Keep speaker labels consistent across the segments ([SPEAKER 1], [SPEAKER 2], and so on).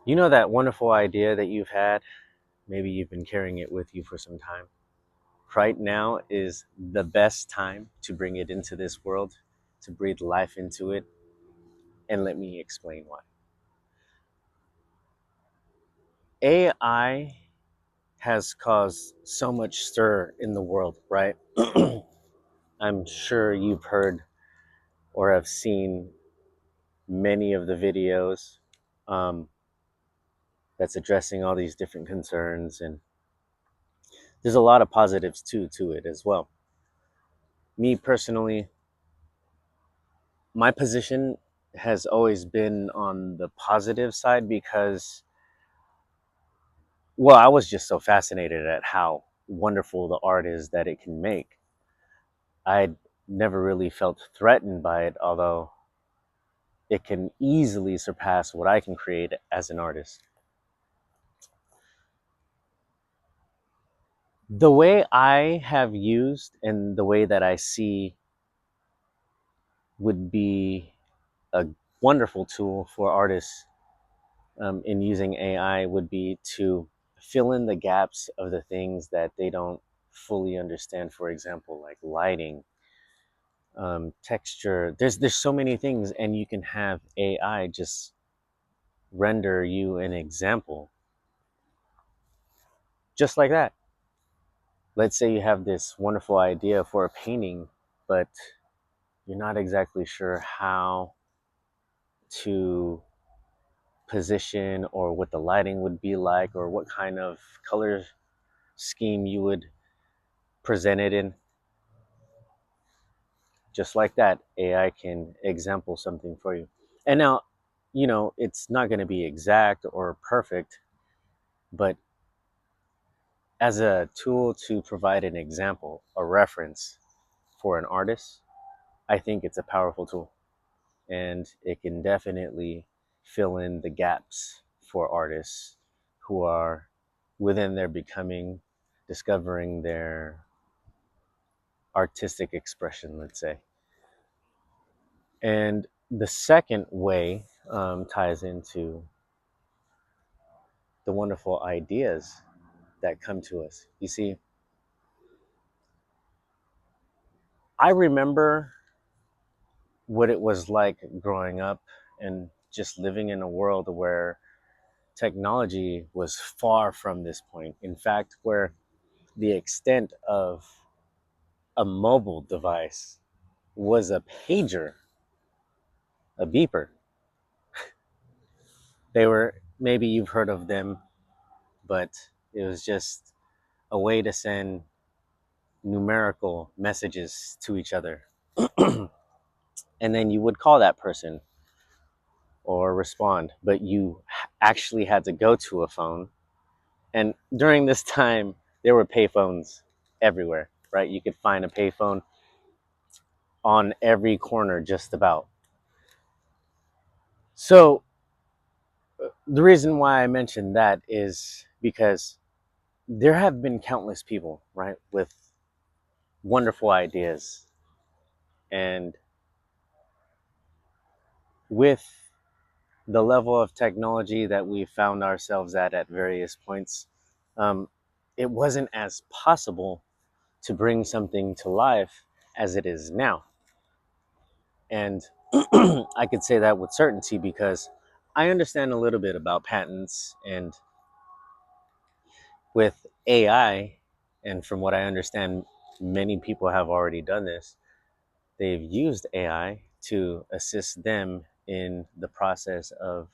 [SPEAKER 1] You know that wonderful idea that you've had? Maybe you've been carrying it with you for some time. Right now is the best time to bring it into this world, to breathe life into it, and let me explain why. AI has caused so much stir in the world, right? I'm sure you've heard or have seen many of the videos um, that's addressing all these different concerns, and there's a lot of positives too to it as well. Me personally, my position has always been on the positive side because, well, I was just so fascinated at how wonderful the art is that it can make. I never really felt threatened by it, although it can easily surpass what I can create as an artist. The way I have used and the way that I see would be a wonderful tool for artists in using AI would be to fill in the gaps of the things that they don't fully understand. For example, like lighting, texture. There's so many things, and you can have AI just render you an example just like that. Let's say you have this wonderful idea for a painting, but you're not exactly sure how to position or what the lighting would be like or what kind of color scheme you would present it in. Just like that, AI can example something for you. And now, it's not going to be exact or perfect, but as a tool to provide an example, a reference for an artist, I think it's a powerful tool. And it can definitely fill in the gaps for artists who are within their becoming, discovering their artistic expression, let's say. And the second way ties into the wonderful ideas that come to us. You see, I remember what it was like growing up and just living in a world where technology was far from this point. In fact, where the extent of a mobile device was a pager, a beeper. They were, maybe you've heard of them, but it was just a way to send numerical messages to each other. And then you would call that person or respond, but you actually had to go to a phone. And during this time, there were payphones everywhere, right? You could find a payphone on every corner, just about. So, the reason why I mentioned that is because there have been countless people, right, with wonderful ideas. And with the level of technology that we found ourselves at various points, um, it wasn't as possible to bring something to life as it is now. And I could say that with certainty because I understand a little bit about patents, and with AI, and from what I understand, many people have already done this. They've used AI to assist them in the process of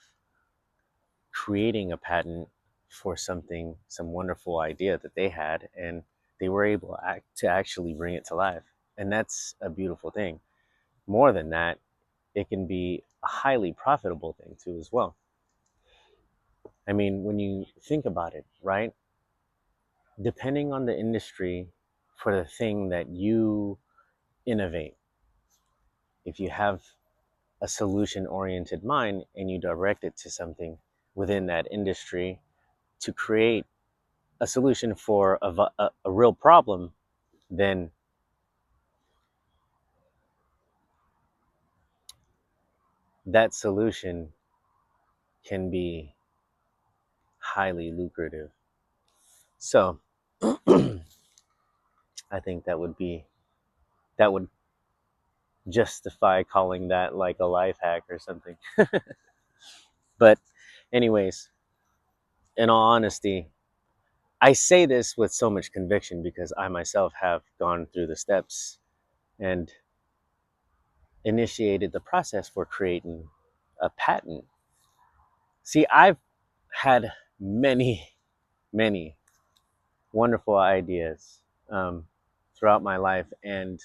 [SPEAKER 1] creating a patent for something, some wonderful idea that they had, and they were able to actually bring it to life. And that's a beautiful thing. More than that, it can be a highly profitable thing too, as well. I mean, when you think about it, right? Depending on the industry for the thing that you innovate, if you have a solution oriented mind and you direct it to something within that industry to create a solution for a real problem, then that solution can be highly lucrative. So I think that would justify calling that like a life hack or something. But anyways, in all honesty, I say this with so much conviction because I myself have gone through the steps and initiated the process for creating a patent. See, I've had many wonderful ideas throughout my life, and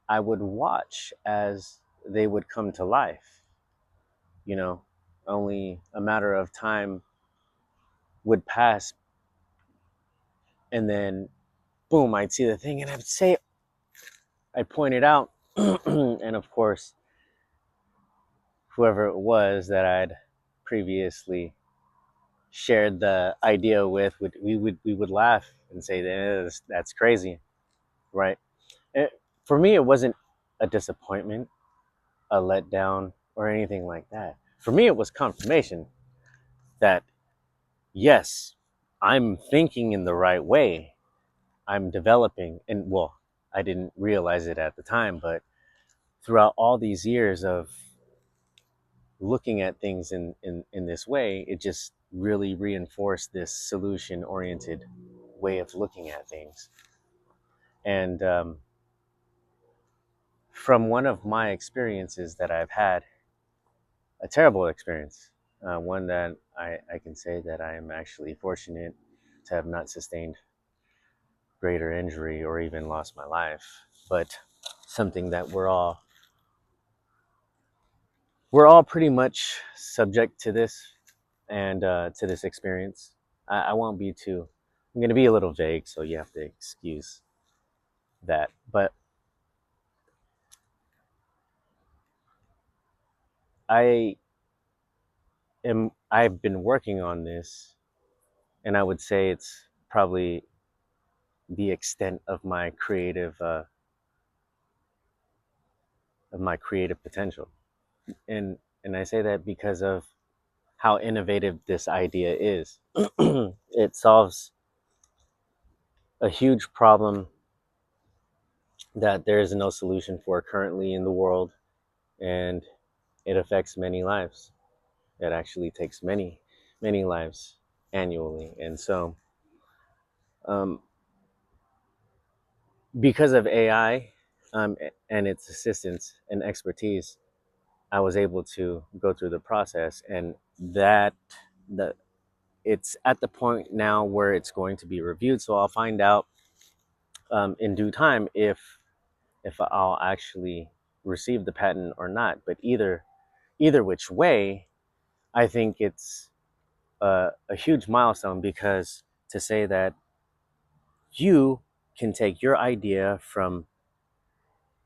[SPEAKER 1] I would watch as they would come to life. You know, only a matter of time would pass, and then boom, I'd see the thing, and I'd point it out, and of course, whoever it was that I'd previously shared the idea with, we would laugh and say that's crazy, right? For me, it wasn't a disappointment, a letdown, or anything like that. For me, it was confirmation that yes, I'm thinking in the right way. I'm developing, and well, I didn't realize it at the time, but throughout all these years of looking at things in this way, it just really reinforced this solution oriented way of looking at things. And from one of my experiences that I've had, a terrible experience, one that I can say that I am actually fortunate to have not sustained greater injury or even lost my life, but something that we're all pretty much subject to this and to this experience. I won't be too. I'm going to be a little vague, so you have to excuse that. But I I've been working on this, and I would say it's probably the extent of my creative potential. And I say that because of how innovative this idea is. It solves a huge problem that there is no solution for currently in the world, and it affects many lives. It actually takes many lives annually. And so, um, because of AI and its assistance and expertise, I was able to go through the process, and that the it's at the point now where it's going to be reviewed. So I'll find out in due time if I'll actually receive the patent or not. But either which way, I think it's a huge milestone, because to say that you can take your idea from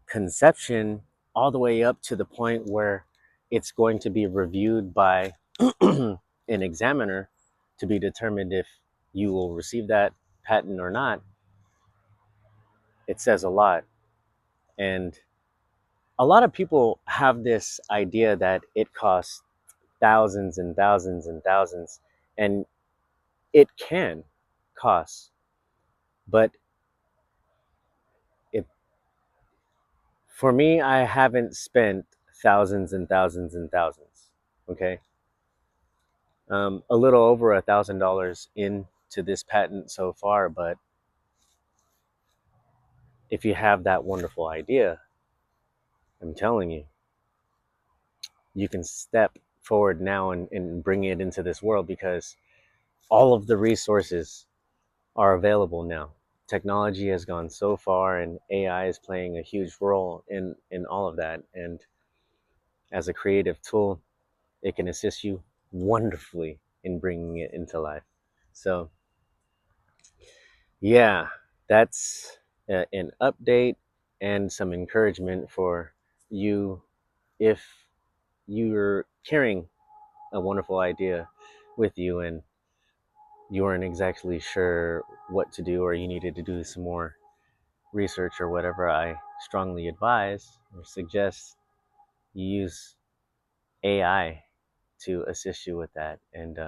[SPEAKER 1] conception all the way up to the point where it's going to be reviewed by an examiner to be determined if you will receive that patent or not, it says a lot. And a lot of people have this idea that it costs thousands and thousands and thousands, and it can cost, but it for me, I haven't spent thousands and thousands and thousands. Okay, a little over $1,000 into this patent so far, but if you have that wonderful idea, I'm telling you, you can step forward now and bring it into this world, because all of the resources are available now. Technology has gone so far, and AI is playing a huge role in all of that. And as a creative tool, it can assist you wonderfully in bringing it into life. So, yeah, that's an update and some encouragement for you if you're carrying a wonderful idea with you and you weren't exactly sure what to do, or you needed to do some more research or whatever. I strongly advise or suggest you use AI to assist you with that. And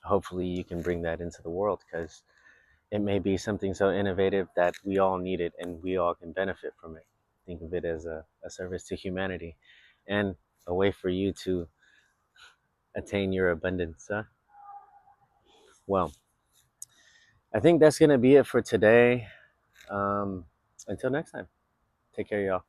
[SPEAKER 1] hopefully you can bring that into the world, because it may be something so innovative that we all need it and we all can benefit from it. Think of it as a service to humanity and a way for you to attain your abundance. Huh? Well, I think that's going to be it for today. Um, until next time, take care, y'all.